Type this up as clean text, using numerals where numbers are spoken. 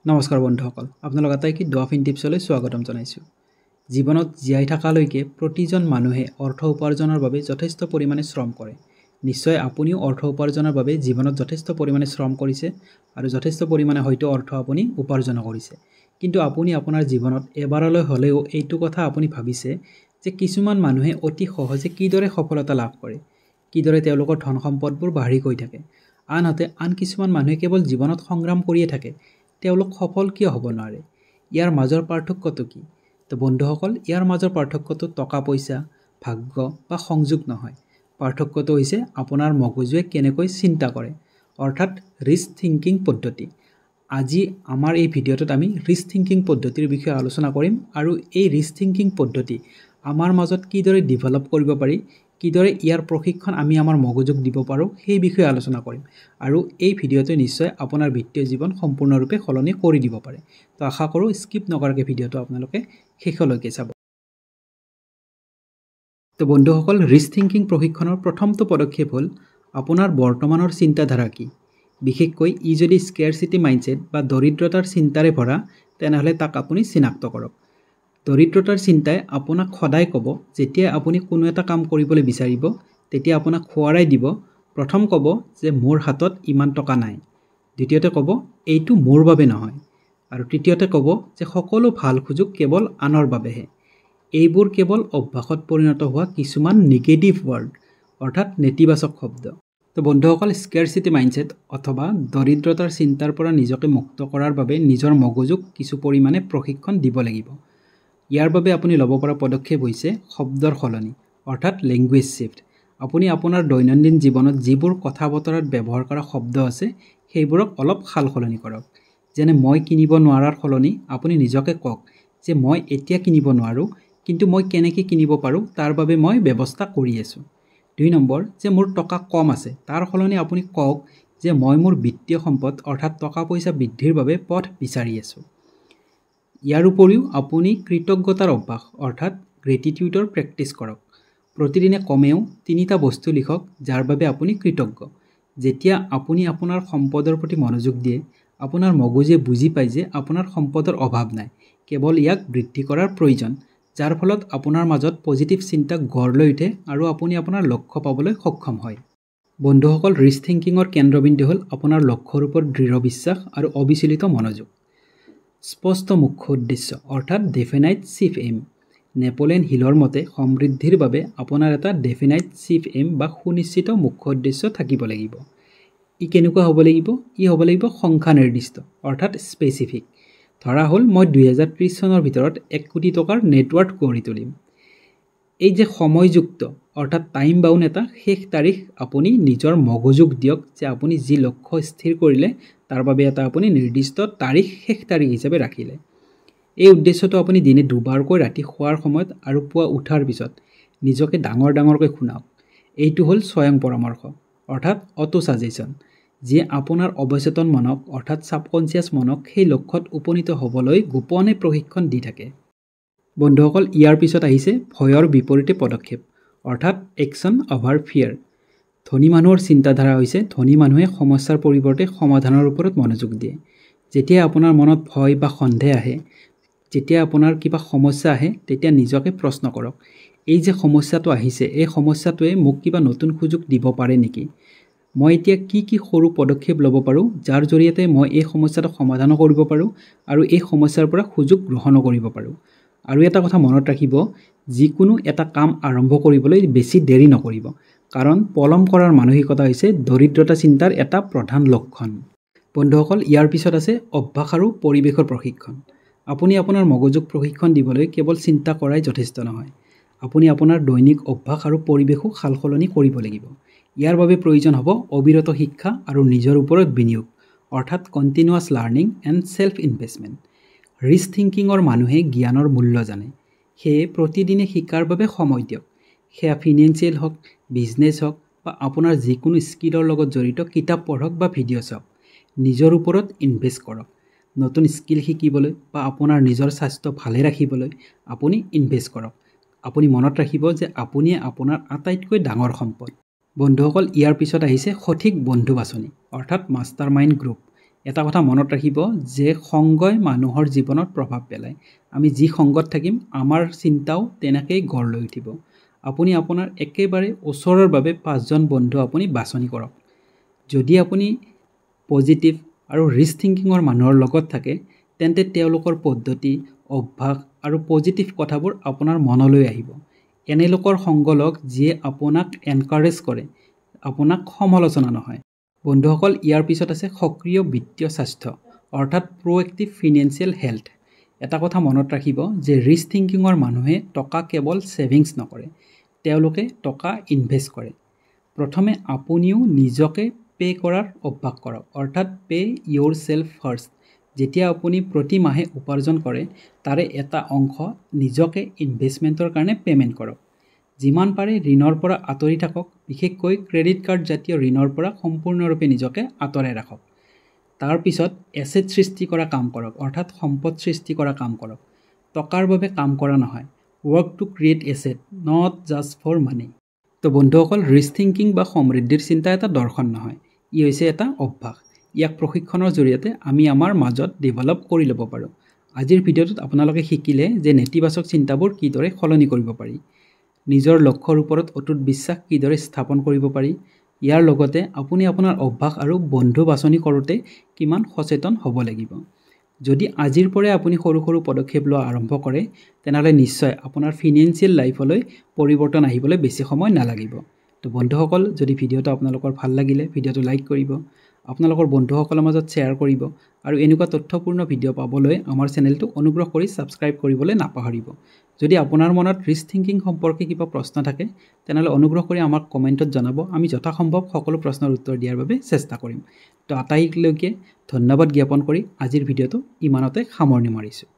নমস্কাৰ বন্ধুসকল, আপোনালোক আটাইকে ডুৱাফিন টিপছলৈ স্বাগতম জনাইছোঁ। জীৱনত জীয়াই থকালৈকে প্ৰতিজন মানুহে অৰ্থ উপাৰ্জনৰ বাবে যথেষ্ট পৰিমাণে শ্ৰম কৰে। নিশ্চয় আপুনিও অৰ্থ উপাৰ্জনৰ বাবে জীৱনত যথেষ্ট পৰিমাণে শ্ৰম কৰিছে আৰু যথেষ্ট পৰিমাণে হয়তো অৰ্থ আপুনি উপাৰ্জন কৰিছে। কিন্তু আপুনি আপোনাৰ জীৱনত এবাৰলৈ হ'লেও এইটো কথা আপুনি ভাবিছে যে কিছুমান মানুহে অতি সহজে কিদৰে সফলতা লাভ কৰে, কিদৰে তেওঁলোকৰ ধন সম্পদবোৰ বাঢ়ি গৈ থাকে। আনহাতে আন কিছুমান মানুহে কেৱল জীৱনত সংগ্ৰাম কৰিয়ে থাকে। তেওঁলোক সফল কিয় হ'ব নোৱাৰে? ইয়াৰ মাজৰ পাৰ্থক্যটো কি? তো বন্ধুসকল, ইয়াৰ মাজৰ পাৰ্থক্যটো টকা পইচা, ভাগ্য বা সংযোগ নহয়। পাৰ্থক্যটো হৈছে আপোনাৰ মগজুৱে কেনেকৈ চিন্তা কৰে, অৰ্থাৎ ৰিস্ক থিংকিং পদ্ধতি। আজি আমাৰ এই ভিডিঅ'টোত আমি ৰিস্ক থিংকিং পদ্ধতিৰ বিষয়ে আলোচনা কৰিম আৰু এই ৰিস্ক থিংকিং পদ্ধতি আমাৰ মাজত কিদৰে ডেভেলপ কৰিব পাৰি, কিদৰে ইয়াৰ প্ৰশিক্ষণ আমি আমাৰ মগজুক দিব পাৰোঁ সেই বিষয়ে আলোচনা কৰিম। আৰু এই ভিডিঅ'টোৱে নিশ্চয় আপোনাৰ বিত্তীয় জীৱন সম্পূৰ্ণৰূপে সলনি কৰি দিব পাৰে। তো আশা কৰোঁ স্কিপ নকৰাকৈ ভিডিঅ'টো আপোনালোকে শেষলৈকে চাব। তো বন্ধুসকল, ৰিস্ক থিংকিং প্ৰশিক্ষণৰ প্ৰথমটো পদক্ষেপ হ'ল আপোনাৰ বৰ্তমানৰ চিন্তাধাৰা কি। বিশেষকৈ ই যদি স্কেৰচিটি মাইণ্ডছেট বা দৰিদ্ৰতাৰ চিন্তাৰে ভৰা, তেনেহ'লে তাক আপুনি চিনাক্ত কৰক। দৰিদ্ৰতাৰ চিন্তাই আপোনাক সদায় ক'ব, যেতিয়া আপুনি কোনো এটা কাম কৰিবলৈ বিচাৰিব, তেতিয়া আপোনাক সোঁৱৰাই দিব। প্ৰথম ক'ব যে মোৰ হাতত ইমান টকা নাই। দ্বিতীয়তে ক'ব এইটো মোৰ বাবে নহয়। আৰু তৃতীয়তে ক'ব যে সকলো ভাল সুযোগ কেৱল আনৰ বাবেহে। এইবোৰ কেৱল অভ্যাসত পৰিণত হোৱা কিছুমান নিগেটিভ ৱৰ্ড, অৰ্থাৎ নেতিবাচক শব্দ। তো বন্ধুসকল, স্কেৰচিটি মাইণ্ডছেট অথবা দৰিদ্ৰতাৰ চিন্তাৰ পৰা নিজকে মুক্ত কৰাৰ বাবে নিজৰ মগজুক কিছু পৰিমাণে প্ৰশিক্ষণ দিব লাগিব। ইয়াৰ বাবে আপুনি ল'ব পৰা পদক্ষেপ হৈছে শব্দৰ সলনি, অৰ্থাৎ লেংগুৱেজ শ্বিফ্ট। আপুনি আপোনাৰ দৈনন্দিন জীৱনত যিবোৰ কথা বতৰাত ব্যৱহাৰ কৰা শব্দ আছে, সেইবোৰক অলপ সাল সলনি কৰক। যেনে মই কিনিব নোৱাৰাৰ সলনি আপুনি নিজকে কওক যে মই এতিয়া কিনিব নোৱাৰোঁ, কিন্তু মই কেনেকৈ কিনিব পাৰোঁ তাৰ বাবে মই ব্যৱস্থা কৰি আছোঁ। 2 নম্বৰ, যে মোৰ টকা কম আছে, তাৰ সলনি আপুনি কওক যে মই মোৰ বিত্তীয় সম্পদ অৰ্থাৎ টকা পইচা বৃদ্ধিৰ বাবে পথ বিচাৰি আছোঁ। ইয়াৰ উপৰিও আপুনি কৃতজ্ঞতাৰ অভ্যাস অৰ্থাৎ গ্ৰেটিটিউডৰ প্ৰেক্টিছ কৰক। প্ৰতিদিনে কমেও 3টা বস্তু লিখক যাৰ বাবে আপুনি কৃতজ্ঞ। যেতিয়া আপুনি আপোনাৰ সম্পদৰ প্ৰতি মনোযোগ দিয়ে, আপোনাৰ মগজুৱে বুজি পায় যে আপোনাৰ সম্পদৰ অভাৱ নাই, কেৱল ইয়াক বৃদ্ধি কৰাৰ প্ৰয়োজন, যাৰ ফলত আপোনাৰ মাজত পজিটিভ চিন্তা গঢ় লৈ উঠে আৰু আপুনি আপোনাৰ লক্ষ্য পাবলৈ সক্ষম হয়। বন্ধুসকল, ৰিস্ক থিংকিঙৰ কেন্দ্ৰবিন্দু হ'ল আপোনাৰ লক্ষ্যৰ ওপৰত দৃঢ় বিশ্বাস আৰু অবিচলিত মনোযোগ। স্পষ্ট মুখ্য উদ্দেশ্য অৰ্থাৎ ডেফিনাইট চিফ এইম। নেপোলিয়ন হিলৰ মতে সমৃদ্ধিৰ বাবে আপোনাৰ এটা ডেফিনাইট চিফ এইম বা সুনিশ্চিত মুখ্য উদ্দেশ্য থাকিব লাগিব। ই কেনেকুৱা হ'ব লাগিব? ই হ'ব লাগিব সংখ্যা নিৰ্দিষ্ট, অৰ্থাৎ স্পেচিফিক। ধৰা হ'ল মই 2030 চনৰ ভিতৰত 1 কোটি টকাৰ নেটৱৰ্ক গঢ়ি তুলিম। এই যে সময়যুক্ত অৰ্থাৎ টাইম বাউণ্ড এটা শেষ তাৰিখ আপুনি নিজৰ মগজুক দিয়ক যে আপুনি যি লক্ষ্য স্থিৰ কৰিলে তাৰ বাবে এটা আপুনি নিৰ্দিষ্ট তাৰিখ শেষ তাৰিখ হিচাপে ৰাখিলে। এই উদ্দেশ্যটো আপুনি দিনে 2বাৰকৈ ৰাতি শোৱাৰ সময়ত আৰু পুৱা উঠাৰ পিছত নিজকে ডাঙৰকৈ শুনাওক। এইটো হ'ল স্বয়ং পৰামৰ্শ অৰ্থাৎ অটো ছাজেশ্যন, যিয়ে আপোনাৰ অৱচেতন মনক অৰ্থাৎ ছাবকনচিয়াছ মনক সেই লক্ষ্যত উপনীত হ'বলৈ গোপনে প্ৰশিক্ষণ দি থাকে। বন্ধুসকল, ইয়াৰ পিছত আহিছে ভয়ৰ বিপৰীতে পদক্ষেপ অৰ্থাৎ একশ্যন অভাৰ ফিয়াৰ। ধনী মানুহৰ চিন্তাধাৰা হৈছে ধনী মানুহে সমস্যাৰ পৰিৱৰ্তে সমাধানৰ ওপৰত মনোযোগ দিয়ে। যেতিয়া আপোনাৰ মনত ভয় বা সন্দেহ আহে, যেতিয়া আপোনাৰ কিবা সমস্যা আহে, তেতিয়া নিজকে প্ৰশ্ন কৰক, এই যে সমস্যাটো আহিছে, এই সমস্যাটোৱে মোক কিবা নতুন সুযোগ দিব পাৰে নেকি? মই এতিয়া কি সৰু পদক্ষেপ ল'ব পাৰোঁ যাৰ জৰিয়তে মই এই সমস্যাটো সমাধানো কৰিব পাৰোঁ আৰু এই সমস্যাৰ পৰা সুযোগ গ্ৰহণো কৰিব পাৰোঁ। আৰু এটা কথা মনত ৰাখিব, যিকোনো এটা কাম আৰম্ভ কৰিবলৈ বেছি দেৰি নকৰিব, কাৰণ পলম কৰাৰ মানসিকতা হৈছে দৰিদ্ৰতা চিন্তাৰ এটা প্ৰধান লক্ষণ। বন্ধুসকল, ইয়াৰ পিছত আছে অভ্যাস আৰু পৰিৱেশৰ প্ৰশিক্ষণ। আপুনি আপোনাৰ মগজুক প্ৰশিক্ষণ দিবলৈ কেৱল চিন্তা কৰাই যথেষ্ট নহয়। আপুনি আপোনাৰ দৈনিক অভ্যাস আৰু পৰিৱেশো সাল সলনি কৰিব লাগিব। ইয়াৰ বাবে প্ৰয়োজন হ'ব অবিৰত শিক্ষা আৰু নিজৰ ওপৰত বিনিয়োগ, অৰ্থাৎ continuous learning and self investment. Risk থিংকিঙৰ মানুহে জ্ঞানৰ মূল্য জানে, সেয়ে প্ৰতিদিনে শিকাৰ বাবে সময় দিয়ক। সেয়া ফিনেন্সিয়েল হওক, বিজনেছ হওক বা আপোনাৰ যিকোনো স্কিলৰ লগত জড়িত কিতাপ পঢ়ক বা ভিডিঅ' চাওক। নিজৰ ওপৰত ইনভেষ্ট কৰক। নতুন স্কিল শিকিবলৈ বা আপোনাৰ নিজৰ স্বাস্থ্য ভালে ৰাখিবলৈ আপুনি ইনভেষ্ট কৰক। আপুনি মনত ৰাখিব যে আপুনিয়ে আপোনাৰ আটাইতকৈ ডাঙৰ সম্পদ। বন্ধুসকল, ইয়াৰ পিছত আহিছে সঠিক বন্ধু বাছনি অৰ্থাৎ মাষ্টাৰ মাইণ্ড গ্ৰুপ। এটা কথা মনত ৰাখিব যে সংগই মানুহৰ জীৱনত প্ৰভাৱ পেলায়। আমি যি সংগত থাকিম আমাৰ চিন্তাও তেনেকেই গঢ় লৈ উঠিব। আপুনি আপোনাৰ একেবাৰে ওচৰৰ বাবে 5জন বন্ধু আপুনি বাছনি কৰক। যদি আপুনি পজিটিভ আৰু ৰিস্ক থিংকিঙৰ মানুহৰ লগত থাকে তেন্তে তেওঁলোকৰ পদ্ধতি, অভ্যাস আৰু পজিটিভ কথাবোৰ আপোনাৰ মনলৈ আহিব। এনে লোকৰ সংগ লওক যিয়ে আপোনাক এনকাৰেজ কৰে, আপোনাক সমালোচনা নহয়। বন্ধুসকল, ইয়াৰ পিছত আছে সক্ৰিয় বিত্তীয় স্বাস্থ্য অৰ্থাৎ প্ৰ'এক্টিভ ফিনেন্সিয়েল হেল্থ। এটা কথা মনত ৰাখিব যে ৰিস্ক থিংকিঙৰ মানুহে টকা কেৱল ছেভিংছ নকৰে, তেওঁলোকে টকা ইনভেষ্ট কৰে। প্ৰথমে আপুনিও নিজকে পে' কৰাৰ অভ্যাস কৰক অৰ্থাৎ পে' ইয়'ৰ ছেল্ফ ফাৰ্ষ্ট। যেতিয়া আপুনি প্ৰতি মাহে উপাৰ্জন কৰে তাৰে এটা অংশ নিজকে ইনভেষ্টমেণ্টৰ কাৰণে পে'মেণ্ট কৰক। যিমান পাৰে ঋণৰ পৰা আঁতৰি থাকক, বিশেষকৈ ক্ৰেডিট কাৰ্ড জাতীয় ঋণৰ পৰা সম্পূৰ্ণৰূপে নিজকে আঁতৰাই ৰাখক। তাৰপিছত এছেট সৃষ্টি কৰা কাম কৰক অৰ্থাৎ সম্পদ সৃষ্টি কৰা কাম কৰক। টকাৰ বাবে কাম কৰা নহয়, work to create asset, not just for money. তো বন্ধুসকল, ৰিস্ক থিংকিং বা সমৃদ্ধিৰ চিন্তা এটা দৰ্শন নহয়, ই হৈছে এটা অভ্যাস। ইয়াক প্ৰশিক্ষণৰ জৰিয়তে আমি আমাৰ মাজত ডেভেলপ কৰি ল'ব পাৰোঁ। আজিৰ ভিডিঅ'টোত আপোনালোকে শিকিলে যে নেতিবাচক চিন্তাবোৰ কিদৰে সলনি কৰিব পাৰি, নিজৰ লক্ষ্যৰ ওপৰত অটুট বিশ্বাস কিদৰে স্থাপন কৰিব পাৰি। ইয়াৰ লগতে আপুনি আপোনাৰ অভ্যাস আৰু বন্ধু বাছনি কৰোঁতে কিমান সচেতন হ'ব লাগিব। যদি আজিৰ পৰাই আপুনি সৰু সৰু পদক্ষেপ লোৱা আৰম্ভ কৰে তেনেহ'লে নিশ্চয় আপোনাৰ ফিনেন্সিয়েল লাইফলৈ পৰিৱৰ্তন আহিবলৈ বেছি সময় নালাগিব। তো বন্ধুসকল, যদি ভিডিঅ'টো আপোনালোকৰ ভাল লাগিলে ভিডিঅ'টো লাইক কৰিব, আপোনালোকৰ বন্ধুসকলৰ মাজত শ্বেয়াৰ কৰিব আৰু এনেকুৱা তথ্যপূৰ্ণ ভিডিঅ' পাবলৈ আমাৰ চেনেলটো অনুগ্ৰহ কৰি ছাবস্ক্ৰাইব কৰিবলৈ নাপাহৰিব। যদি আপোনাৰ মনত ৰিস্ক থিংকিং সম্পৰ্কে কিবা প্ৰশ্ন থাকে তেনেহ'লে অনুগ্ৰহ কৰি আমাক কমেণ্টত জনাব। আমি যথাসম্ভৱ সকলো প্ৰশ্নৰ উত্তৰ দিয়াৰ বাবে চেষ্টা কৰিম। তো আটাইলৈকে ধন্যবাদ জ্ঞাপন কৰি আজিৰ ভিডিঅ'টো ইমানতে সামৰণি মাৰিছোঁ।